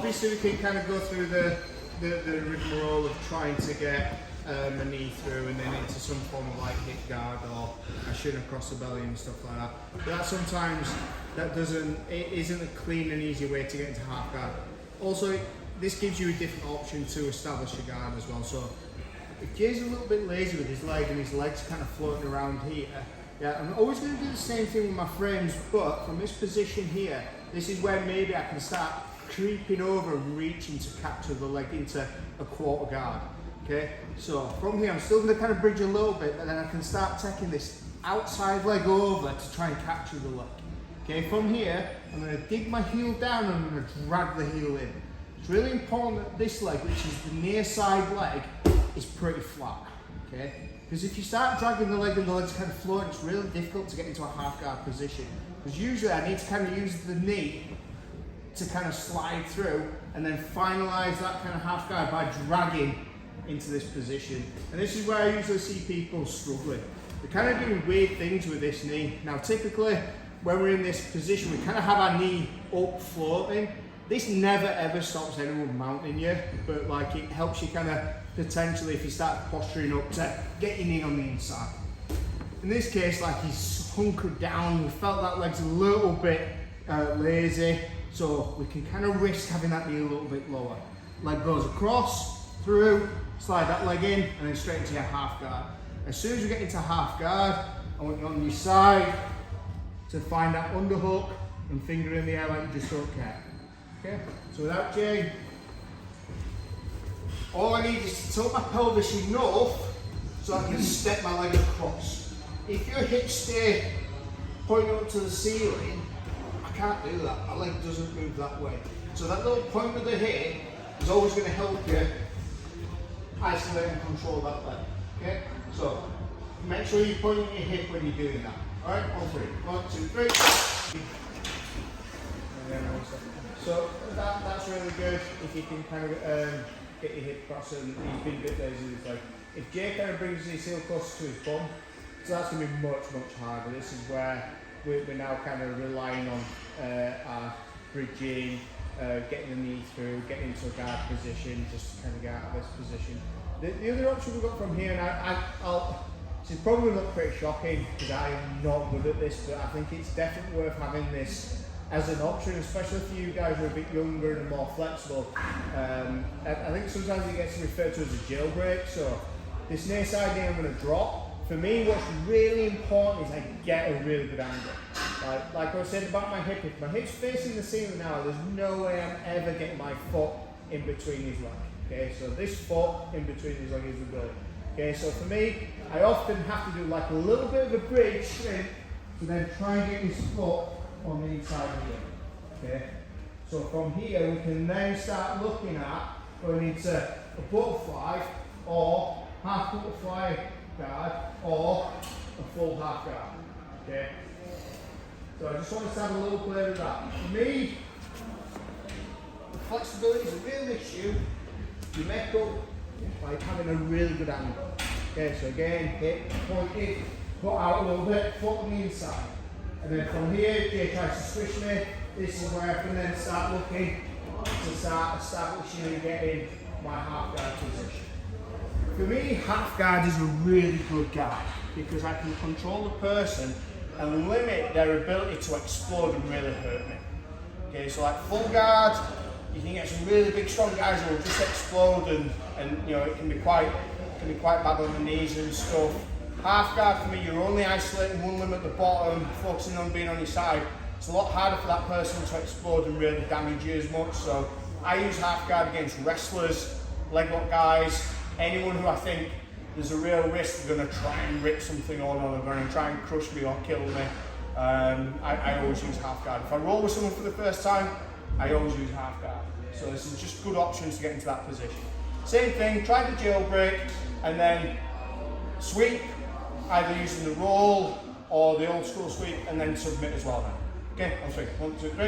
obviously we can kind of go through the rigmarole of trying to get a knee through and then into some form of like hip guard or a shin across the belly and stuff like that. But that sometimes it isn't a clean and easy way to get into half guard. Also, this gives you a different option to establish your guard as well. So if Jay's a little bit lazy with his leg and his legs kind of floating around here, yeah, I'm always going to do the same thing with my frames, but from this position here, this is where maybe I can start creeping over and reaching to capture the leg into a quarter guard. Okay, so from here I'm still going to kind of bridge a little bit, but then I can start taking this outside leg over to try and capture the leg. Okay, from here I'm going to dig my heel down and I'm going to drag the heel in. It's really important that this leg, which is the near side leg, is pretty flat. Okay, because if you start dragging the leg and the leg's kind of floating, it's really difficult to get into a half guard position. Because usually I need to kind of use the knee to kind of slide through and then finalize that kind of half guard by dragging into this position. And this is where I usually see people struggling. They're kind of doing weird things with this knee. Now typically when we're in this position we kind of have our knee up floating. This never ever stops anyone mounting you, but like it helps you kind of potentially, if you start posturing up, to get your knee on the inside. In this case, like he's hunkered down, we felt that leg's a little bit lazy, so we can kind of risk having that knee a little bit lower. Leg goes across, through, slide that leg in, and then straight into your half guard. As soon as you get into half guard, I want you on your side to find that underhook and finger in the air like you just don't care. Okay, so without Jay, all I need is to tilt my pelvis enough so I can step my leg across. If your hips stay pointing up to the ceiling, I can't do that. My leg doesn't move that way. So that little point with the hip is always going to help you isolate and control that leg. Okay, so make sure you're pointing your hip when you're doing that. All right, on three. 1, 2, 3. So that's really good if you can kind of get your hip across and he's been a bit lazy with his leg. If Jay kind of brings his heel close to his bum, so that's going to be much harder. This is where we're now kind of relying on our bridging, getting the knee through, getting into a guard position, just to kind of get out of this position. The other option we've got from here, and this is probably look pretty shocking because I am not good at this, but I think it's definitely worth having this as an option, especially for you guys who are a bit younger and more flexible. I think sometimes it gets referred to as a jailbreak. So this near side knee I'm going to drop. For me, what's really important is I get a really good angle. Like I was saying about my hip, if my hip's facing the ceiling now, there's no way I'm ever getting my foot in between his leg. Okay, so this foot in between his leg is the goal. Okay, so for me, I often have to do like a little bit of a bridge to then try and get his foot on the inside here. Okay, so from here we can then start looking at going into a butterfly or half butterfly guard or a full half guard. Okay, so I just want to have a little play with that. For me, the flexibility is a real issue. You make up by having a really good angle. Okay, so again, hip pointed, put out a little bit, foot on the inside. And then from here, Jay tries to squish me. This is where I can then start looking to start establishing and getting my half guard position. For me, half guard is a really good guard because I can control the person and limit their ability to explode and really hurt me. Okay, so like full guard, you can get some really big strong guys who will just explode and you know it can be quite bad on the knees and stuff. Half guard for me, you're only isolating one limb at the bottom, focusing on being on your side. It's a lot harder for that person to explode and really damage you as much. So I use half guard against wrestlers, leg lock guys, anyone who I think there's a real risk they're going to try and rip something on or they're going to try and crush me or kill me. I always use half guard. If I roll with someone for the first time, I always use half guard. So this is just good options to get into that position. Same thing, try the jailbreak and then sweep, either using the roll or the old school sweep and then submit as well then. Okay, on three. 1, 2, 3.